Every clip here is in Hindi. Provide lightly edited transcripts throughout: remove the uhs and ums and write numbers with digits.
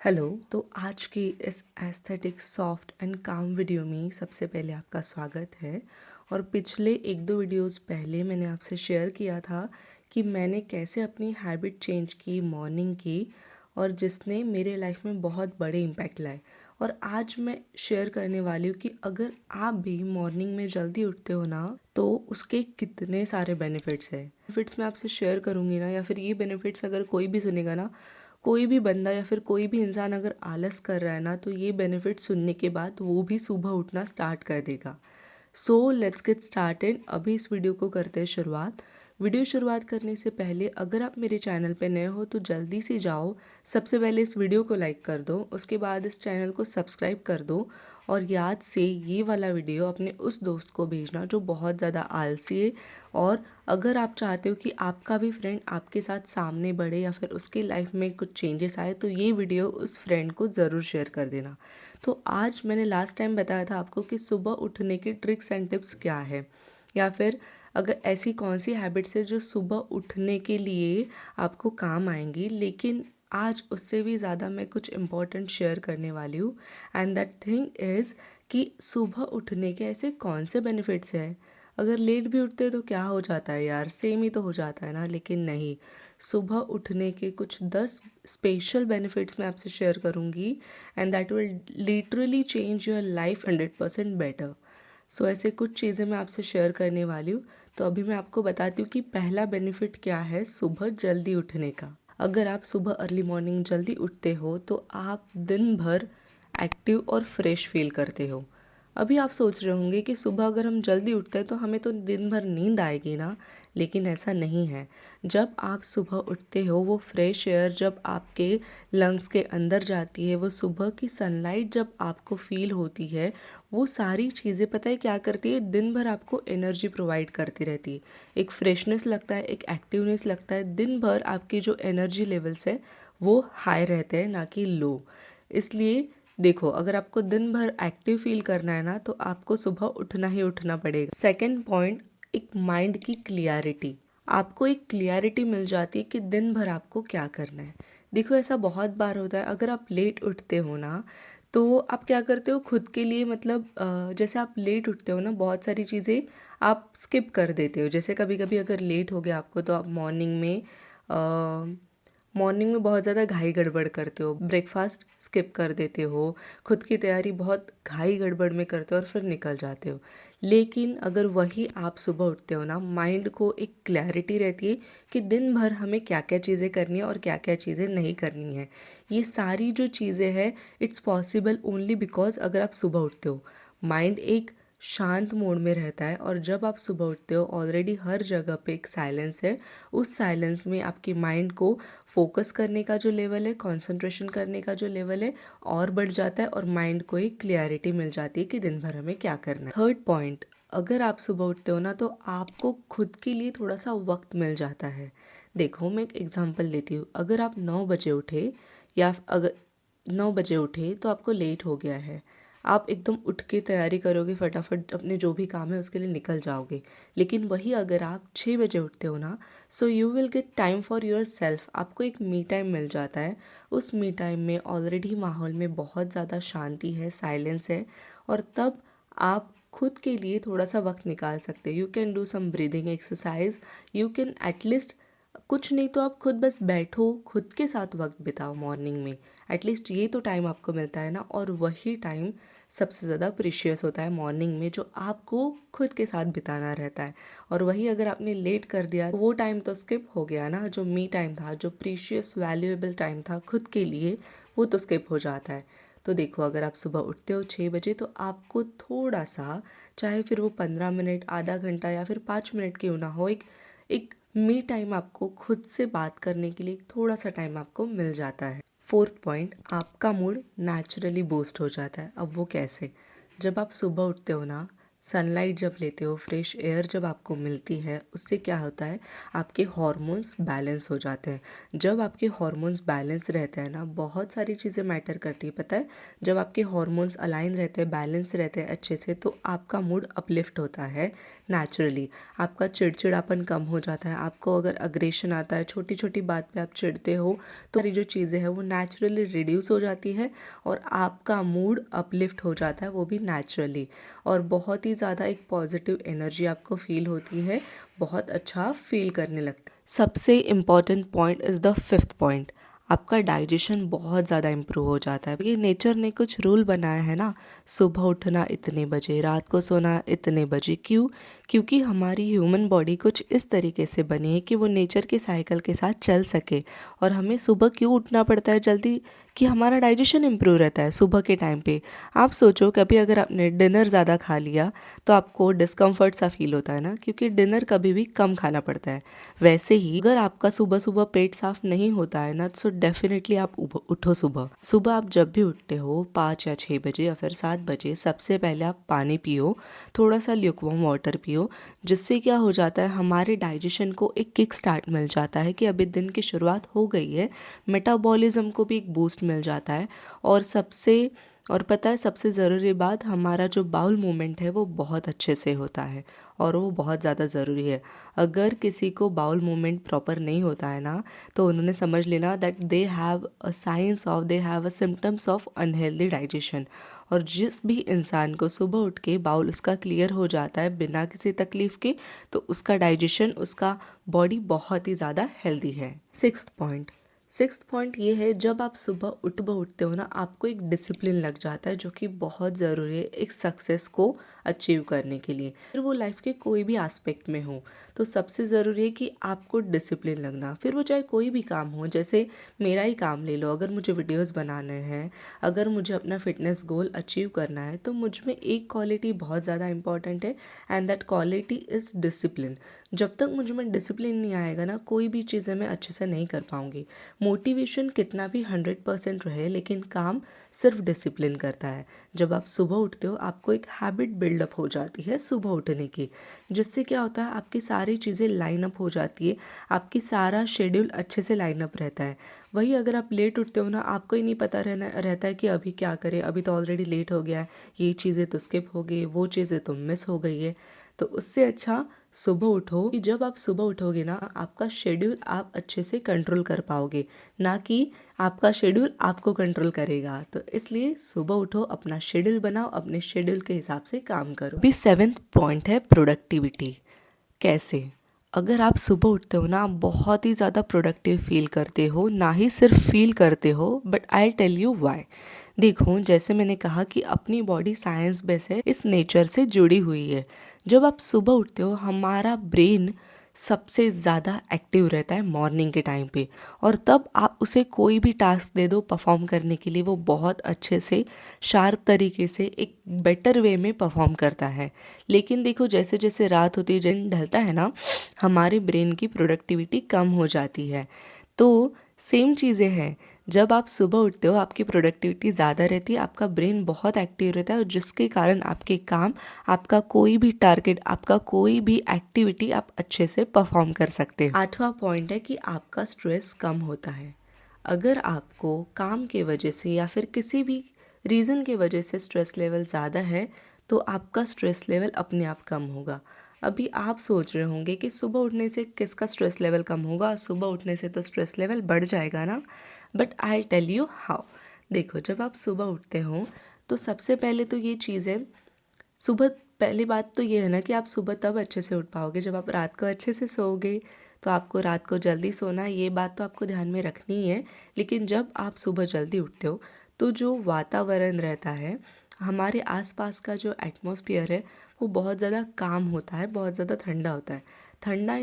हेलो। तो आज की इस एस्थेटिक सॉफ्ट एंड काम वीडियो में सबसे पहले आपका स्वागत है। और पिछले एक दो वीडियोस पहले मैंने आपसे शेयर किया था कि मैंने कैसे अपनी हैबिट चेंज की मॉर्निंग की, और जिसने मेरे लाइफ में बहुत बड़े इम्पैक्ट लाए। और आज मैं शेयर करने वाली हूँ कि अगर आप भी मॉर्निंग में जल्दी उठते हो ना, तो उसके कितने सारे बेनिफिट्स हैं। बेनिफिट्स मैं आपसे शेयर करूँगी ना, या फिर ये बेनिफिट्स अगर कोई भी सुनेगा ना, कोई भी बंदा या फिर कोई भी इंसान अगर आलस कर रहा है ना, तो ये बेनिफिट सुनने के बाद वो भी सुबह उठना स्टार्ट कर देगा। So let's get started. अभी इस वीडियो को करते हैं शुरुआत। वीडियो शुरुआत करने से पहले अगर आप मेरे चैनल पे नए हो तो जल्दी से जाओ, सबसे पहले इस वीडियो को लाइक कर दो, उसके बाद इस चैनल को सब्सक्राइब कर दो। और याद से ये वाला वीडियो अपने उस दोस्त को भेजना जो बहुत ज़्यादा आलसी है। और अगर आप चाहते हो कि आपका भी फ्रेंड आपके साथ सामने बढ़े या फिर उसकी लाइफ में कुछ चेंजेस आए, तो ये वीडियो उस फ्रेंड को ज़रूर शेयर कर देना। तो आज मैंने लास्ट टाइम बताया था आपको कि सुबह उठने की ट्रिक्स एंड टिप्स क्या है, या फिर अगर ऐसी कौन सी हैबिट्स है जो सुबह उठने के लिए आपको काम आएंगी। लेकिन आज उससे भी ज़्यादा मैं कुछ इम्पोर्टेंट शेयर करने वाली हूँ। एंड दैट थिंग इज़ कि सुबह उठने के ऐसे कौन से बेनिफिट्स हैं। अगर लेट भी उठते तो क्या हो जाता है यार, सेम ही तो हो जाता है ना। लेकिन नहीं, सुबह उठने के कुछ 10 स्पेशल बेनिफिट्स मैं आपसे शेयर करूँगी, and that will literally change your life 100% better. So ऐसे कुछ चीज़ें मैं आपसे शेयर करने वाली हूँ। तो अभी मैं आपको बताती हूँ कि पहला बेनिफिट क्या है सुबह जल्दी उठने का। अगर आप सुबह अर्ली मॉर्निंग जल्दी उठते हो तो आप दिन भर एक्टिव और फ्रेश फील करते हो। अभी आप सोच रहे होंगे कि सुबह अगर हम जल्दी उठते हैं तो हमें तो दिन भर नींद आएगी ना, लेकिन ऐसा नहीं है। जब आप सुबह उठते हो, वो फ्रेश एयर जब आपके लंग्स के अंदर जाती है, वो सुबह की सनलाइट जब आपको फील होती है, वो सारी चीज़ें पता है क्या करती है, दिन भर आपको एनर्जी प्रोवाइड करती रहती है। एक फ्रेशनेस लगता है, एक एक्टिवनेस लगता है। दिन भर आपकी जो एनर्जी लेवल्स है वो हाई रहते हैं, ना कि लो। इसलिए देखो, अगर आपको दिन भर एक्टिव फील करना है ना, तो आपको सुबह उठना ही उठना पड़ेगा। सेकंड पॉइंट, एक माइंड की क्लियरिटी। आपको एक क्लियरिटी मिल जाती है कि दिन भर आपको क्या करना है। देखो, ऐसा बहुत बार होता है, अगर आप लेट उठते हो ना, तो आप क्या करते हो खुद के लिए, मतलब जैसे आप लेट उठते हो ना, बहुत सारी चीज़ें आप स्किप कर देते हो। जैसे कभी कभी अगर लेट हो गया आपको, तो आप मॉर्निंग में बहुत ज़्यादा घाई गड़बड़ करते हो, ब्रेकफास्ट स्किप कर देते हो, खुद की तैयारी बहुत घाई गड़बड़ में करते हो और फिर निकल जाते हो। लेकिन अगर वही आप सुबह उठते हो ना, माइंड को एक क्लैरिटी रहती है कि दिन भर हमें क्या क्या चीज़ें करनी है और क्या क्या चीज़ें नहीं करनी है। ये सारी जो चीज़ें हैं, इट्स पॉसिबल ओनली बिकॉज अगर आप सुबह उठते हो। माइंड एक शांत मोड में रहता है, और जब आप सुबह उठते हो ऑलरेडी हर जगह पे एक साइलेंस है। उस साइलेंस में आपकी माइंड को फोकस करने का जो लेवल है, कंसंट्रेशन करने का जो लेवल है, और बढ़ जाता है, और माइंड को एक क्लियरिटी मिल जाती है कि दिन भर हमें क्या करना है। थर्ड पॉइंट, अगर आप सुबह उठते हो ना, तो आपको खुद के लिए थोड़ा सा वक्त मिल जाता है। देखो, मैं एक एग्जांपल देती हूँ। अगर आप 9 बजे उठे, या अगर 9 बजे उठे तो आपको लेट हो गया है, आप एकदम उठ के तैयारी करोगे, फटाफट अपने जो भी काम है उसके लिए निकल जाओगे। लेकिन वही अगर आप 6 बजे उठते हो ना, so you will get time for your self. आपको एक मी टाइम मिल जाता है। उस मी टाइम में ऑलरेडी माहौल में बहुत ज़्यादा शांति है, साइलेंस है, और तब आप खुद के लिए थोड़ा सा वक्त निकाल सकते हो। You can do some breathing exercise, you can at least, कुछ नहीं तो आप खुद बस बैठो, खुद के साथ वक्त बिताओ मॉर्निंग में। एटलीस्ट ये तो टाइम आपको मिलता है ना। और वही टाइम सबसे ज़्यादा प्रीशियस होता है मॉर्निंग में, जो आपको खुद के साथ बिताना रहता है। और वही अगर आपने लेट कर दिया, वो टाइम तो स्किप हो गया ना। जो मी टाइम था, जो प्रीशियस वैल्यूएबल टाइम था खुद के लिए, वो तो स्किप हो जाता है। तो देखो, अगर आप सुबह उठते हो 6 बजे, तो आपको थोड़ा सा, चाहे फिर वो 15 मिनट, आधा घंटा, या फिर 5 मिनट क्यों ना हो, एक एक मी टाइम आपको खुद से बात करने के लिए थोड़ा सा टाइम आपको मिल जाता है। फोर्थ पॉइंट, आपका मूड नेचुरली बूस्ट हो जाता है। अब वो कैसे? जब आप सुबह उठते हो ना, सनलाइट जब लेते हो, फ्रेश एयर जब आपको मिलती है, उससे क्या होता है, आपके हॉर्मोन्स बैलेंस हो जाते हैं। जब आपके हॉर्मोन्स बैलेंस रहते हैं ना, बहुत सारी चीज़ें मैटर करती है, पता है। जब आपके हॉर्मोन्स अलाइन रहते हैं, बैलेंस रहते हैं अच्छे से, तो आपका मूड अपलिफ्ट होता है नेचुरली। आपका चिड़चिड़ापन कम हो जाता है। आपको अगर अग्रेशन आता है, छोटी छोटी बात पे आप चिढ़ते हो, तो सारी जो चीज़ें हैं वो नेचुरली रिड्यूस हो जाती है और आपका मूड अपलिफ्ट हो जाता है, वो भी नेचुरली। और बहुत ही ज़्यादा एक पॉजिटिव एनर्जी आपको फील होती है, बहुत अच्छा फील करने लगता है। सबसे important point is the fifth point, आपका डाइजेशन बहुत ज़्यादा इम्प्रूव हो जाता है। ये नेचर ने कुछ रूल बनाया है ना, सुबह उठना इतने बजे, रात को सोना इतने बजे। क्यों? क्योंकि हमारी ह्यूमन बॉडी कुछ इस तरीके से बनी है कि वो नेचर के साइकिल के साथ चल सके। और हमें सुबह क्यों उठना पड़ता है जल्दी? कि हमारा डाइजेशन इम्प्रूव रहता है सुबह के टाइम पे। आप सोचो, कभी अगर आपने डिनर ज़्यादा खा लिया तो आपको डिस्कम्फर्ट सा फील होता है ना, क्योंकि डिनर कभी भी कम खाना पड़ता है। वैसे ही अगर आपका सुबह सुबह पेट साफ नहीं होता है ना, तो डेफिनेटली आप उठो सुबह। सुबह आप जब भी उठते हो 5 या 6 बजे या फिर 7 बजे, सबसे पहले आप पानी पियो, थोड़ा सा ल्यूकवार्म वाटर पियो। जिससे क्या हो जाता है, हमारे डाइजेशन को एक किक स्टार्ट मिल जाता है कि अभी दिन की शुरुआत हो गई है। मेटाबॉलिज्म को भी एक बूस्ट मिल जाता है। और पता है सबसे ज़रूरी बात, हमारा जो बाउल मूवमेंट है वो बहुत अच्छे से होता है और वो बहुत ज़्यादा ज़रूरी है। अगर किसी को बाउल मूवमेंट प्रॉपर नहीं होता है ना, तो उन्होंने समझ लेना that they have a science of, they have a symptoms of unhealthy digestion. और जिस भी इंसान को सुबह उठ के बाउल उसका क्लियर हो जाता है बिना किसी तकलीफ़ के, तो उसका डाइजेशन, उसका बॉडी बहुत ही ज़्यादा हेल्दी है। सिक्स्थ पॉइंट ये है, जब आप सुबह उठते हो ना, आपको एक डिसिप्लिन लग जाता है, जो कि बहुत ज़रूरी है एक सक्सेस को अचीव करने के लिए। फिर वो लाइफ के कोई भी एस्पेक्ट में हो, तो सबसे ज़रूरी है कि आपको डिसिप्लिन लगना। फिर वो चाहे कोई भी काम हो, जैसे मेरा ही काम ले लो, अगर मुझे वीडियोस बनाने हैं, अगर मुझे अपना फिटनेस गोल अचीव करना है, तो मुझ में एक क्वालिटी बहुत ज़्यादा इंपॉर्टेंट है, and that quality is discipline. जब तक मुझ में डिसिप्लिन नहीं आएगा ना, कोई भी चीज़ें मैं अच्छे से नहीं कर पाऊँगी। मोटिवेशन कितना भी 100% रहे, लेकिन काम सिर्फ डिसिप्लिन करता है। जब आप सुबह उठते हो, आपको एक हैबिट बिल्डअप हो जाती है सुबह उठने की, जिससे क्या होता है, आपकी सारी चीज़ें लाइन अप हो जाती है, आपकी सारा शेड्यूल अच्छे से लाइन अप रहता है। वही अगर आप लेट उठते हो ना, आपको ही नहीं पता रहता है कि अभी क्या करें, अभी तो ऑलरेडी लेट हो गया है, ये चीज़ें तो स्किप हो गई, वो चीज़ें तो मिस हो गई है। तो उससे अच्छा सुबह उठो, कि जब आप सुबह उठोगे ना, आपका शेड्यूल आप अच्छे से कंट्रोल कर पाओगे, ना कि आपका शेड्यूल आपको कंट्रोल करेगा। तो इसलिए सुबह उठो, अपना शेड्यूल बनाओ, अपने शेड्यूल के हिसाब से काम करो। अभी 7th पॉइंट है प्रोडक्टिविटी। कैसे? अगर आप सुबह उठते हो ना, आप बहुत ही ज़्यादा प्रोडक्टिव फील करते हो, ना ही सिर्फ फील करते हो, but I tell you why. देखो, जैसे मैंने कहा कि अपनी बॉडी साइंस बेस है, इस नेचर से जुड़ी हुई है। जब आप सुबह उठते हो, हमारा ब्रेन सबसे ज़्यादा एक्टिव रहता है मॉर्निंग के टाइम पे, और तब आप उसे कोई भी टास्क दे दो परफॉर्म करने के लिए, वो बहुत अच्छे से शार्प तरीके से एक बेटर वे में परफॉर्म करता है। लेकिन देखो, जैसे जैसे रात होती है, दिन ढलता है ना, हमारे ब्रेन की प्रोडक्टिविटी कम हो जाती है। तो सेम चीज़ें हैं, जब आप सुबह उठते हो आपकी प्रोडक्टिविटी ज़्यादा रहती है, आपका ब्रेन बहुत एक्टिव रहता है, और जिसके कारण आपके काम, आपका कोई भी टारगेट, आपका कोई भी एक्टिविटी आप अच्छे से परफॉर्म कर सकते हो। 8वां पॉइंट है कि आपका स्ट्रेस कम होता है। अगर आपको काम के वजह से या फिर किसी भी रीज़न के वजह से स्ट्रेस लेवल ज़्यादा है, तो आपका स्ट्रेस लेवल अपने आप कम होगा। अभी आप सोच रहे होंगे कि सुबह उठने से किसका स्ट्रेस लेवल कम होगा, सुबह उठने से तो स्ट्रेस लेवल बढ़ जाएगा ना। But I tell you how. देखो, जब आप सुबह उठते हो, तो सबसे पहले तो ये चीज़ है, सुबह पहली बात तो ये है ना कि आप सुबह तब अच्छे से उठ पाओगे जब आप रात को अच्छे से सोओगे। तो आपको रात को जल्दी सोना है, ये बात तो आपको ध्यान में रखनी ही है। लेकिन जब आप सुबह जल्दी उठते हो, तो जो वातावरण रहता है, हमारे आसपास का जो एटमॉस्फेयर है, वो बहुत ज़्यादा काम होता है, बहुत ज़्यादा ठंडा होता है। ठंडा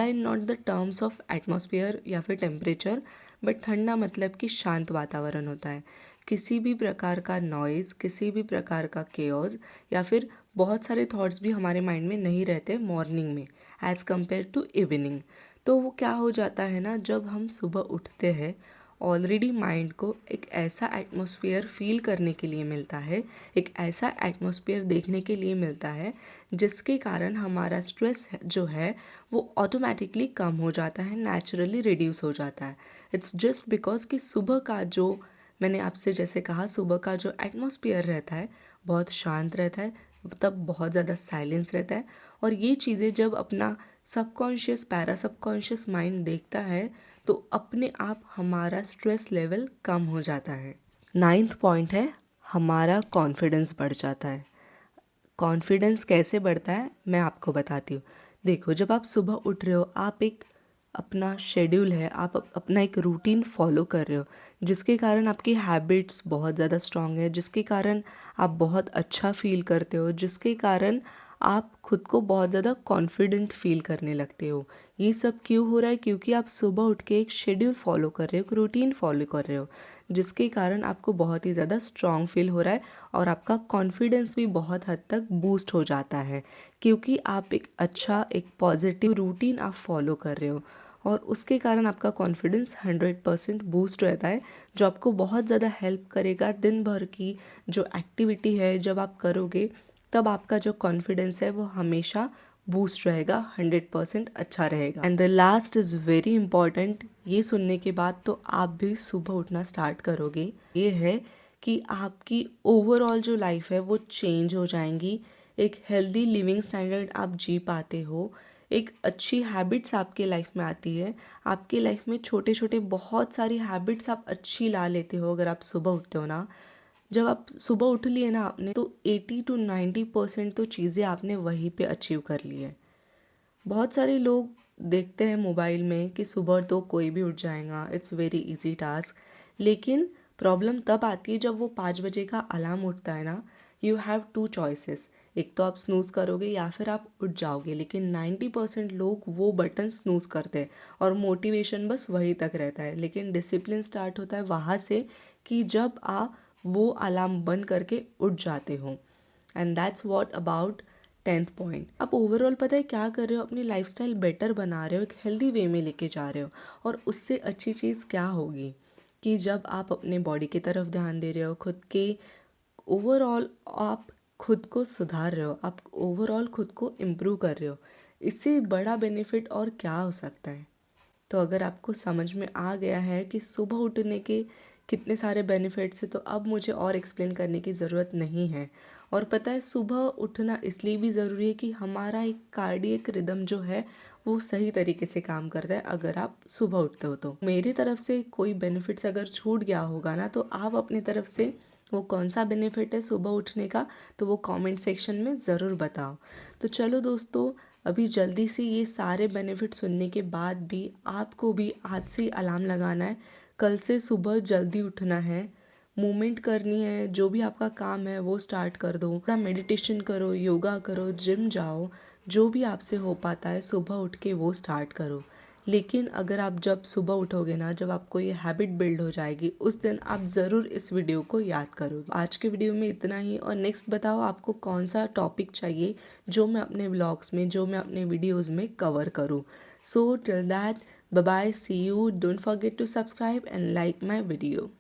in not the terms of atmosphere या फिर टेम्परेचर, बट ठंडा मतलब कि शांत वातावरण होता है। किसी भी प्रकार का नॉइज़, किसी भी प्रकार का केओस, या फिर बहुत सारे थॉट्स भी हमारे माइंड में नहीं रहते मॉर्निंग में एज़ कम्पेयर टू इवनिंग। तो वो क्या हो जाता है ना, जब हम सुबह उठते हैं ऑलरेडी माइंड को एक ऐसा एटमॉस्फेयर फील करने के लिए मिलता है, एक ऐसा एटमॉस्फेयर देखने के लिए मिलता है जिसके कारण हमारा स्ट्रेस जो है वो ऑटोमेटिकली कम हो जाता है, नेचुरली रिड्यूस हो जाता है। इट्स जस्ट बिकॉज कि सुबह का जो मैंने आपसे जैसे कहा, सुबह का जो एटमॉस्फेयर रहता है बहुत शांत रहता है, तब बहुत ज़्यादा साइलेंस रहता है। और ये चीज़ें जब अपना सबकॉन्शियस पैरा सबकॉन्शियस माइंड देखता है तो अपने आप हमारा स्ट्रेस लेवल कम हो जाता है। 9th पॉइंट है, हमारा कॉन्फिडेंस बढ़ जाता है। कॉन्फिडेंस कैसे बढ़ता है मैं आपको बताती हूँ। देखो, जब आप सुबह उठ रहे हो, आप एक अपना शेड्यूल है, आप अपना एक रूटीन फॉलो कर रहे हो जिसके कारण आपकी हैबिट्स बहुत ज़्यादा स्ट्रांग है, जिसके कारण आप बहुत अच्छा फील करते हो, जिसके कारण आप खुद को बहुत ज़्यादा कॉन्फिडेंट फील करने लगते हो। ये सब क्यों हो रहा है? क्योंकि आप सुबह उठ के एक शेड्यूल फॉलो कर रहे हो, एक रूटीन फॉलो कर रहे हो, जिसके कारण आपको बहुत ही ज़्यादा स्ट्रांग फील हो रहा है और आपका कॉन्फिडेंस भी बहुत हद तक बूस्ट हो जाता है, क्योंकि आप एक अच्छा एक पॉजिटिव रूटीन आप फॉलो कर रहे हो और उसके कारण आपका कॉन्फिडेंस 100% बूस्ट रहता है, जो आपको बहुत ज़्यादा हेल्प करेगा। दिन भर की जो एक्टिविटी है जब आप करोगे तब आपका जो कॉन्फिडेंस है वो हमेशा बूस्ट रहेगा, 100% अच्छा रहेगा। And the last is very important. ये सुनने के बाद तो आप भी सुबह उठना स्टार्ट करोगे। ये है कि आपकी ओवरऑल जो लाइफ है वो चेंज हो जाएंगी, एक हेल्दी लिविंग स्टैंडर्ड आप जी पाते हो, एक अच्छी हैबिट्स आपके लाइफ में आती है। आपके लाइफ में छोटे छोटे बहुत सारी हैबिट्स आप अच्छी ला लेते हो अगर आप सुबह उठते हो ना। जब आप सुबह उठ लिए ना आपने, तो 80 to 90% तो चीज़ें आपने वहीं पे अचीव कर ली है। बहुत सारे लोग देखते हैं मोबाइल में कि सुबह तो कोई भी उठ जाएगा, इट्स वेरी इजी टास्क। लेकिन प्रॉब्लम तब आती है जब वो 5 बजे का अलार्म उठता है ना। यू हैव टू चॉइसेस, एक तो आप स्नूज़ करोगे या फिर आप उठ जाओगे। लेकिन 90% लोग वो बटन स्नूज़ करते हैं और मोटिवेशन बस वहीं तक रहता है। लेकिन डिसिप्लिन स्टार्ट होता है वहाँ से कि जब आप वो अलार्म बंद करके उठ जाते हो। And that's what about 10th point. आप ओवरऑल पता है क्या कर रहे हो, अपनी लाइफस्टाइल बेटर बना रहे हो, एक हेल्दी वे में लेके जा रहे हो। और उससे अच्छी चीज़ क्या होगी कि जब आप अपने बॉडी की तरफ ध्यान दे रहे हो, खुद के ओवरऑल आप खुद को सुधार रहे हो, आप ओवरऑल खुद को इम्प्रूव कर रहे हो। इससे बड़ा बेनिफिट और क्या हो सकता है? तो अगर आपको समझ में आ गया है कि सुबह उठने के कितने सारे बेनिफिट्स हैं, तो अब मुझे और एक्सप्लेन करने की ज़रूरत नहीं है। और पता है, सुबह उठना इसलिए भी ज़रूरी है कि हमारा एक कार्डियक रिदम जो है वो सही तरीके से काम करता है अगर आप सुबह उठते हो। तो मेरी तरफ से कोई बेनिफिट्स अगर छूट गया होगा ना, तो आप अपनी तरफ से वो कौन सा बेनिफिट है सुबह उठने का, तो वो कमेंट सेक्शन में ज़रूर बताओ। तो चलो दोस्तों, अभी जल्दी से ये सारे बेनिफिट सुनने के बाद भी आपको भी आज से अलार्म लगाना है। कल से सुबह जल्दी उठना है, मूवमेंट करनी है, जो भी आपका काम है वो स्टार्ट कर दो। थोड़ा मेडिटेशन करो, योगा करो, जिम जाओ, जो भी आपसे हो पाता है सुबह उठ के वो स्टार्ट करो। लेकिन अगर आप जब सुबह उठोगे ना, जब आपको ये हैबिट बिल्ड हो जाएगी, उस दिन आप ज़रूर इस वीडियो को याद करोगे। आज के वीडियो में इतना ही। और नेक्स्ट बताओ आपको कौन सा टॉपिक चाहिए जो मैं अपने व्लॉग्स में, जो मैं अपने वीडियोज़ में कवर करूँ। So till that, bye bye, see you, don't forget to subscribe and like my video.